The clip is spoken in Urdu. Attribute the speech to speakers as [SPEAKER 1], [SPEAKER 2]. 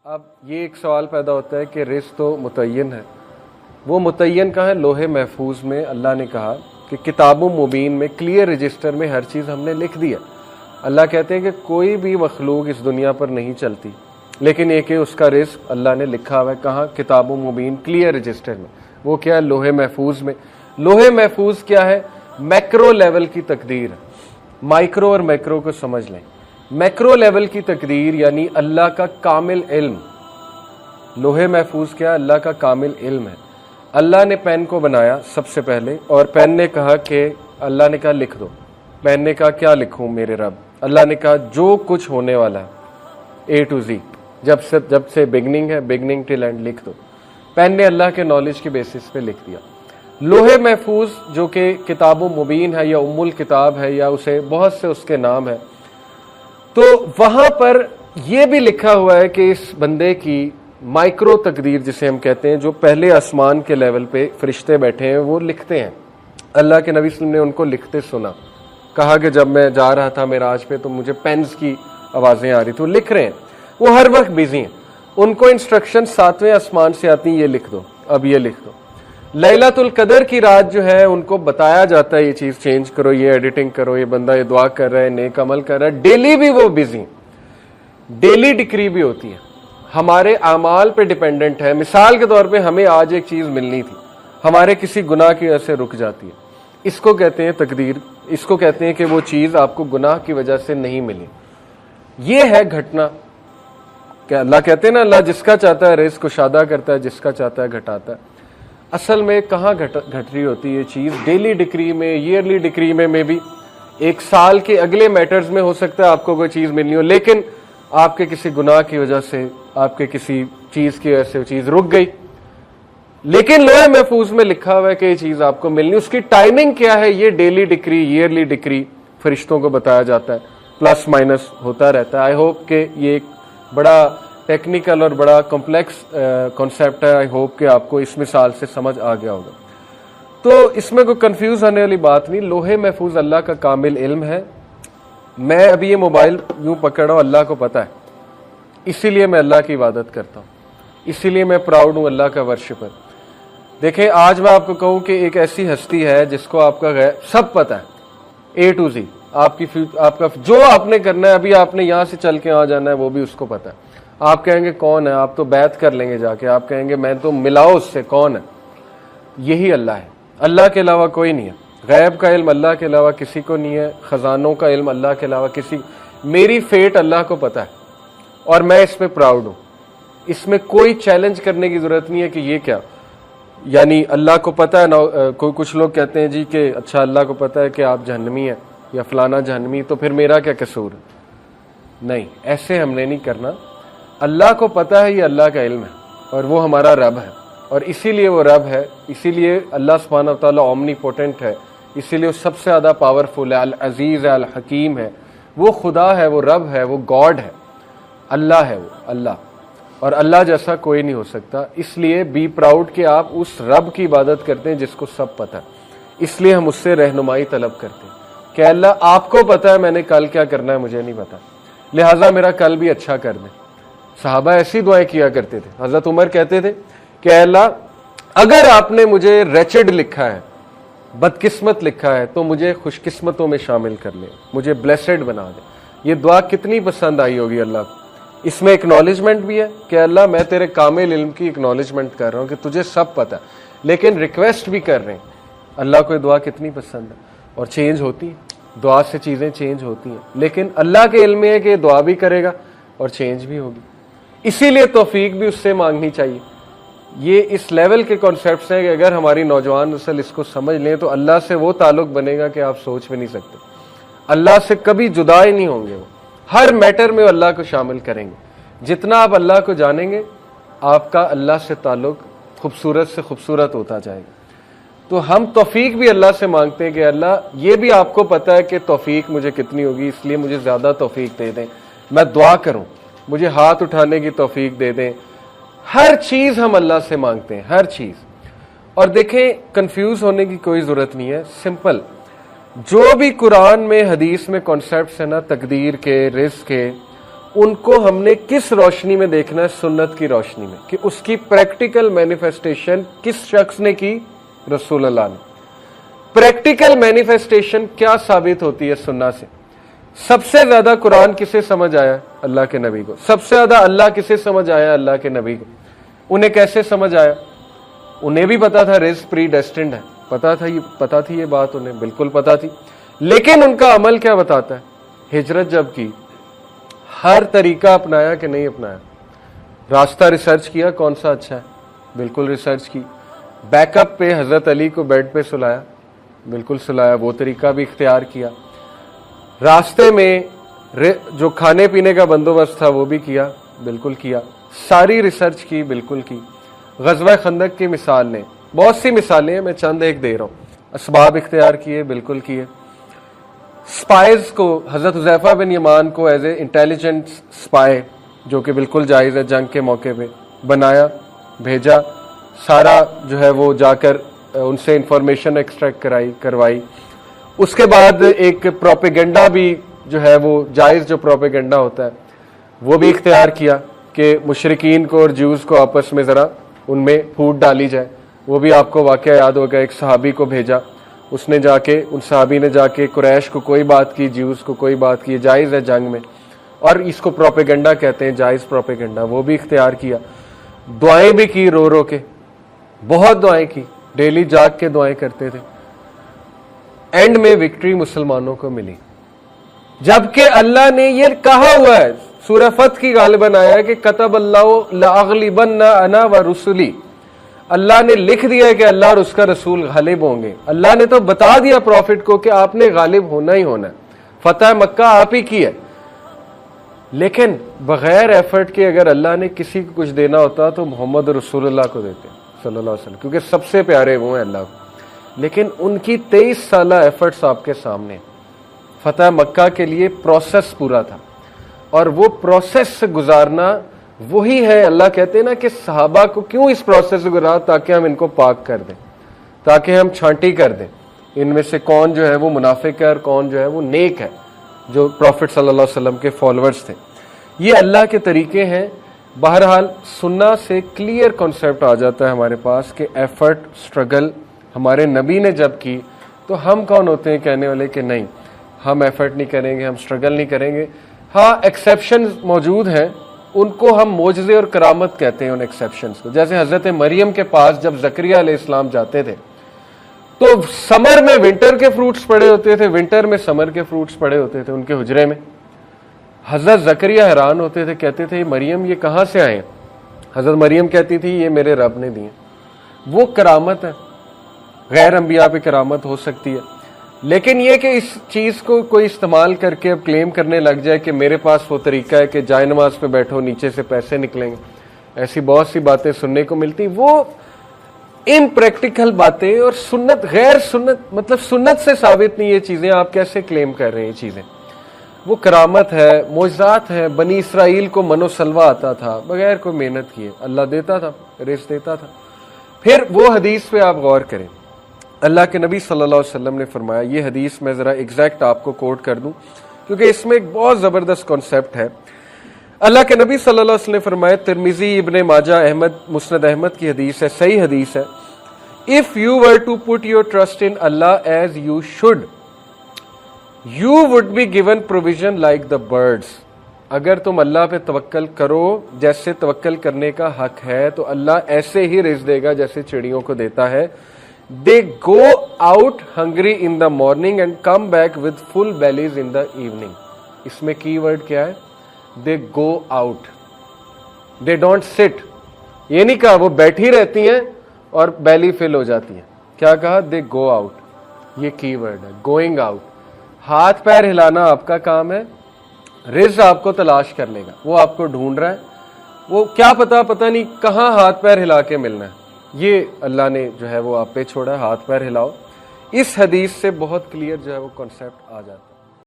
[SPEAKER 1] اب یہ ایک سوال پیدا ہوتا ہے کہ رزق تو متعین ہے، وہ متعین کہاں ہے؟ لوح محفوظ میں اللہ نے کہا کہ کتاب مبین میں کلیئر رجسٹر میں ہر چیز ہم نے لکھ دیا۔ اللہ کہتے ہیں کہ کوئی بھی مخلوق اس دنیا پر نہیں چلتی، لیکن یہ کہ اس کا رزق اللہ نے لکھا ہوا ہے۔ کہاں؟ کتاب مبین کلیئر رجسٹر میں۔ وہ کیا ہے؟ لوح محفوظ میں۔ لوح محفوظ کیا ہے؟ میکرو لیول کی تقدیر۔ مائکرو اور میکرو کو سمجھ لیں۔ میکرو لیول کی تقدیر یعنی اللہ کا کامل علم۔ لوح محفوظ کیا ہے؟ اللہ کا کامل علم ہے۔ اللہ نے پین کو بنایا سب سے پہلے، اور پین نے کہا کہ اللہ نے کہا لکھ دو۔ پین نے کہا کیا لکھوں میرے رب؟ اللہ نے کہا جو کچھ ہونے والا ہے A to Z، جب سے بگننگ ہے، بگننگ ٹل اینڈ لکھ دو۔ پین نے اللہ کے نالج کے بیسس پہ لکھ دیا۔ لوح محفوظ جو کہ کتاب مبین ہے یا ام الکتاب ہے یا اسے بہت سے اس کے نام ہے، تو وہاں پر یہ بھی لکھا ہوا ہے کہ اس بندے کی مائکرو تقدیر جسے ہم کہتے ہیں، جو پہلے آسمان کے لیول پہ فرشتے بیٹھے ہیں وہ لکھتے ہیں۔ اللہ کے نبی صلی اللہ علیہ وسلم نے ان کو لکھتے سنا، کہا کہ جب میں جا رہا تھا معراج پہ تو مجھے پینز کی آوازیں آ رہی تھی، وہ لکھ رہے ہیں۔ وہ ہر وقت بزی ہیں، ان کو انسٹرکشن 7ویں آسمان سے آتی ہیں، یہ لکھ دو، اب یہ لکھ دو۔ لیلۃ القدر کی رات جو ہے ان کو بتایا جاتا ہے یہ چیز چینج کرو، یہ ایڈیٹنگ کرو، یہ بندہ یہ دعا کر رہا ہے، نیک عمل کر رہا ہے۔ ڈیلی بھی وہ بزی ہیں، ڈیلی ڈکری بھی ہوتی ہے، ہمارے اعمال پہ ڈیپینڈنٹ ہے۔ مثال کے طور پہ ہمیں آج ایک چیز ملنی تھی، ہمارے کسی گناہ کی وجہ سے رک جاتی ہے، اس کو کہتے ہیں تقدیر۔ اس کو کہتے ہیں کہ وہ چیز آپ کو گناہ کی وجہ سے نہیں ملی۔ یہ ہے گھٹنا کہ اللہ کہتے ہیں نا، اللہ جس کا چاہتا ہے رزق کشادہ کرتا ہے، جس کا چاہتا ہے گھٹاتا ہے۔ اصل میں کہاں گھٹ رہی ہوتی ہے یہ چیز؟ ڈیلی ڈکری میں، ایئرلی ڈکری میں بھی ایک سال کے اگلے میٹرز میں ہو سکتا ہے آپ کو کوئی چیز ملنی ہو، لیکن آپ کے کسی گناہ کی وجہ سے، آپ کے کسی چیز کی وجہ سے وہ چیز رک گئی۔ لیکن لوح محفوظ میں لکھا ہوا ہے کہ یہ چیز آپ کو ملنی، اس کی ٹائمنگ کیا ہے؟ یہ ڈیلی ڈکری، ایئرلی ڈکری فرشتوں کو بتایا جاتا ہے، پلس مائنس ہوتا رہتا ہے۔ آئی ہوپ کہ یہ ایک بڑا ٹیکنیکل اور بڑا کمپلیکس کانسیپٹ ہے، آئی ہوپ کہ آپ کو اس مثال سے سمجھ آ گیا ہوگا۔ تو اس میں کوئی کنفیوز ہونے والی بات نہیں۔ لوح محفوظ اللہ کا کامل علم ہے۔ میں ابھی یہ موبائل یوں پکڑ رہا ہوں، اللہ کو پتہ ہے، اسی لیے میں اللہ کی عبادت کرتا ہوں، اسی لیے میں پراؤڈ ہوں اللہ کا ورشپر۔ دیکھیں آج میں آپ کو کہوں کہ ایک ایسی ہستی ہے جس کو آپ کا سب پتہ ہے، A to Z، آپ کا جو آپ نے کرنا ہے، ابھی آپ نے یہاں سے چل کے وہاں جانا ہے، وہ بھی اس کو پتہ ہے۔ آپ کہیں گے کون ہے؟ آپ تو بیعت کر لیں گے جا کے، آپ کہیں گے میں تو ملاؤ اس سے، کون ہے؟ یہی اللہ ہے، اللہ کے علاوہ کوئی نہیں ہے۔ غیب کا علم اللہ کے علاوہ کسی کو نہیں ہے، خزانوں کا علم اللہ کے علاوہ کسی، میری فیٹ اللہ کو پتہ ہے اور میں اس پہ پراؤڈ ہوں۔ اس میں کوئی چیلنج کرنے کی ضرورت نہیں ہے کہ یہ کیا، یعنی اللہ کو پتہ ہے نا۔ کچھ لوگ کہتے ہیں جی کہ اچھا اللہ کو پتہ ہے کہ آپ جہنمی ہیں یا فلانا جہنمی، تو پھر میرا کیا قصور ہے؟ نہیں، ایسے ہم نے نہیں کرنا۔ اللہ کو پتہ ہے، یہ اللہ کا علم ہے اور وہ ہمارا رب ہے، اور اسی لیے وہ رب ہے، اسی لیے اللہ سبحانہ و تعالیٰ اومنی پوٹنٹ ہے، اسی لیے وہ سب سے زیادہ پاورفل ہے، العزیز ہے، الحکیم ہے، وہ خدا ہے، وہ رب ہے، وہ گاڈ ہے، اللہ ہے، وہ اللہ، اور اللہ جیسا کوئی نہیں ہو سکتا۔ اس لیے بی پراؤڈ کہ آپ اس رب کی عبادت کرتے ہیں جس کو سب پتہ ہے۔ اس لیے ہم اس سے رہنمائی طلب کرتے ہیں کہ اللہ آپ کو پتہ ہے میں نے کل کیا کرنا ہے، مجھے نہیں پتہ، لہٰذا میرا کل بھی اچھا کر دیں۔ صحابہ ایسی دعائیں کیا کرتے تھے۔ حضرت عمر کہتے تھے کہ اے اللہ اگر آپ نے مجھے ریچڈ لکھا ہے، بدقسمت لکھا ہے، تو مجھے خوش قسمتوں میں شامل کر لیں، مجھے بلیسڈ بنا دیں۔ یہ دعا کتنی پسند آئی ہوگی اللہ کو۔ اس میں اکنالجمنٹ بھی ہے کہ اللہ میں تیرے کامل علم کی اکنالجمنٹ کر رہا ہوں کہ تجھے سب پتہ ہے، لیکن ریکویسٹ بھی کر رہے ہیں۔ اللہ کو یہ دعا کتنی پسند ہے، اور چینج ہوتی ہے، دعا سے چیزیں چینج ہوتی ہیں، لیکن اللہ کے علم میں ہے کہ یہ دعا بھی کرے گا اور چینج بھی ہوگی۔ اسی لیے توفیق بھی اس سے مانگنی چاہیے۔ یہ اس لیول کے کانسیپٹس ہیں کہ اگر ہماری نوجوان نسل اس کو سمجھ لیں تو اللہ سے وہ تعلق بنے گا کہ آپ سوچ بھی نہیں سکتے۔ اللہ سے کبھی جدا ہی نہیں ہوں گے، وہ ہر میٹر میں اللہ کو شامل کریں گے۔ جتنا آپ اللہ کو جانیں گے، آپ کا اللہ سے تعلق خوبصورت سے خوبصورت ہوتا جائے گا۔ تو ہم توفیق بھی اللہ سے مانگتے ہیں کہ اللہ یہ بھی آپ کو پتہ ہے کہ توفیق مجھے کتنی ہوگی، اس لیے مجھے زیادہ توفیق دے دیں، میں دعا کروں، مجھے ہاتھ اٹھانے کی توفیق دے دیں۔ ہر چیز ہم اللہ سے مانگتے ہیں، ہر چیز۔ اور دیکھیں کنفیوز ہونے کی کوئی ضرورت نہیں ہے، سمپل۔ جو بھی قرآن میں، حدیث میں کانسیپٹس ہیں نا تقدیر کے، رزق کے، ان کو ہم نے کس روشنی میں دیکھنا ہے؟ سنت کی روشنی میں، کہ اس کی پریکٹیکل مینیفیسٹیشن کس شخص نے کی؟ رسول اللہ نے۔ پریکٹیکل مینیفیسٹیشن کیا ثابت ہوتی ہے سننا سے؟ سب سے زیادہ قرآن کسے سمجھ آیا؟ اللہ کے نبی کو۔ سب سے زیادہ اللہ کسے سمجھ آیا؟ اللہ کے نبی کو۔ انہیں کیسے سمجھ آیا؟ انہیں بھی پتا تھا رزق پری ڈیسٹنڈ ہے، پتا تھی یہ بات، انہیں بالکل پتا تھی، لیکن ان کا عمل کیا بتاتا ہے؟ ہجرت جب کی ہر طریقہ اپنایا کہ نہیں اپنایا؟ راستہ ریسرچ کیا کون سا اچھا ہے؟ بالکل ریسرچ کی۔ بیک اپ پہ حضرت علی کو بیڈ پہ سلایا، بالکل سلایا، وہ طریقہ بھی اختیار کیا۔ راستے میں جو کھانے پینے کا بندوبست تھا وہ بھی کیا، بالکل کیا۔ ساری ریسرچ کی، بالکل کی۔ غزوہ خندق کی مثال لیں، بہت سی مثالیں ہیں، میں چند ایک دے رہا ہوں۔ اسباب اختیار کیے، بالکل کیے۔ سپائز کو، حضرت حذیفہ بن یمان کو ایز اے انٹیلیجنٹ سپائے، جو کہ بالکل جائز ہے، جنگ کے موقع پہ بنایا، بھیجا، سارا جو ہے وہ جا کر ان سے انفارمیشن ایکسٹریکٹ کروائی۔ اس کے بعد ایک پروپیگنڈا بھی جو ہے وہ جائز، جو پروپیگنڈا ہوتا ہے وہ بھی اختیار کیا کہ مشرکین کو اور جیوز کو آپس میں ذرا ان میں پھوٹ ڈالی جائے۔ وہ بھی آپ کو واقعہ یاد ہوگا، ایک صحابی کو بھیجا، اس نے جا کے، ان صحابی نے جا کے قریش کو کوئی بات کی، جیوز کو کوئی بات کی، جائز ہے جنگ میں، اور اس کو پروپیگنڈا کہتے ہیں، جائز پروپیگنڈا، وہ بھی اختیار کیا۔ دعائیں بھی کی، رو رو کے بہت دعائیں کی، ڈیلی جاگ کے دعائیں کرتے تھے۔ اینڈ میں وکٹری مسلمانوں کو ملی، جبکہ اللہ نے یہ کہا ہوا ہے، سورہ فتح کی غالباً آیا ہے کہ کتب اللہ لأغلبن انا ورسلی، اللہ نے لکھ دیا ہے کہ اللہ اور اس کا رسول غالب ہوں گے۔ اللہ نے تو بتا دیا پروفٹ کو کہ آپ نے غالب ہونا ہی ہونا ہے، فتح مکہ آپ ہی کی ہے۔ لیکن بغیر ایفرٹ کے اگر اللہ نے کسی کو کچھ دینا ہوتا تو محمد رسول اللہ کو دیتے صلی اللہ علیہ وسلم، کیونکہ سب سے پیارے وہ ہیں اللہ کو۔ لیکن ان کی 23 سالہ ایفرٹس آپ کے سامنے، فتح مکہ کے لیے پروسیس پورا تھا، اور وہ پروسیس سے گزارنا وہی ہے۔ اللہ کہتے ہیں نا کہ صحابہ کو کیوں اس پروسیس سے گزارا؟ تاکہ ہم ان کو پاک کر دیں، تاکہ ہم چھانٹی کر دیں ان میں سے کون جو ہے وہ منافق ہے اور کون جو ہے وہ نیک ہے، جو پروفٹ صلی اللہ علیہ وسلم کے فالوورز تھے۔ یہ اللہ کے طریقے ہیں۔ بہرحال سننا سے کلیئر کانسیپٹ آ جاتا ہے ہمارے پاس کہ ایفرٹ، سٹرگل ہمارے نبی نے جب کی تو ہم کون ہوتے ہیں کہنے والے کہ نہیں ہم ایفرٹ نہیں کریں گے، ہم سٹرگل نہیں کریں گے۔ ہاں ایکسیپشنز موجود ہیں، ان کو ہم معجزے اور کرامت کہتے ہیں ان ایکسیپشنز کو۔ جیسے حضرت مریم کے پاس جب زکریا علیہ السلام جاتے تھے تو سمر میں ونٹر کے فروٹس پڑے ہوتے تھے، ونٹر میں سمر کے فروٹس پڑے ہوتے تھے ان کے حجرے میں۔ حضرت زکریا حیران ہوتے تھے، کہتے تھے مریم یہ کہاں سے آئے ہیں؟ حضرت مریم کہتی تھی یہ میرے رب نے دیے۔ وہ کرامت ہے، غیر انبیاء پہ کرامت ہو سکتی ہے، لیکن یہ کہ اس چیز کو کوئی استعمال کر کے اب کلیم کرنے لگ جائے کہ میرے پاس وہ طریقہ ہے کہ جائے نماز پہ بیٹھو نیچے سے پیسے نکلیں گے، ایسی بہت سی باتیں سننے کو ملتی، وہ ان پریکٹیکل باتیں، اور سنت غیر سنت، مطلب سنت سے ثابت نہیں یہ چیزیں، آپ کیسے کلیم کر رہے ہیں یہ چیزیں؟ وہ کرامت ہے، معجزات ہے۔ بنی اسرائیل کو من و سلوہ آتا تھا بغیر کوئی محنت کیے، اللہ دیتا تھا، رزق دیتا تھا۔ پھر وہ حدیث پہ آپ غور کریں، اللہ کے نبی صلی اللہ علیہ وسلم نے فرمایا، یہ حدیث میں ذرا ایگزیکٹ آپ کو کوٹ کر دوں کیونکہ اس میں ایک بہت زبردست کانسیپٹ ہے۔ اللہ کے نبی صلی اللہ علیہ وسلم نے فرمایا، ترمذی، ابن ماجہ، احمد، مسند احمد کی حدیث ہے، صحیح حدیث ہے، if you were to put your trust in Allah as you should, you would be given provision like the birds. اگر تم اللہ پہ توکل کرو جیسے توکل کرنے کا حق ہے تو اللہ ایسے ہی رزق دے گا جیسے چڑیوں کو دیتا ہے۔ They go out hungry in the morning and come back with full bellies in the evening. اس میں کی ورڈ کیا ہے؟ They go out. They don't sit. یہ نہیں کہا وہ بیٹھی رہتی ہیں اور بیلی فل ہو جاتی ہیں، کیا کہا؟ They go out. یہ کی ورڈ ہے، going out. ہاتھ پیر ہلانا آپ کا کام ہے، رزق آپ کو تلاش کر لے گا، وہ آپ کو ڈھونڈ رہا ہے، وہ کیا پتہ نہیں کہاں ہاتھ پیر ہلا کے ملنا ہے، یہ اللہ نے جو ہے وہ آپ پہ چھوڑا ہے، ہاتھ پیر ہلاؤ۔ اس حدیث سے بہت کلیئر جو ہے وہ کانسیپٹ آ جاتا ہے۔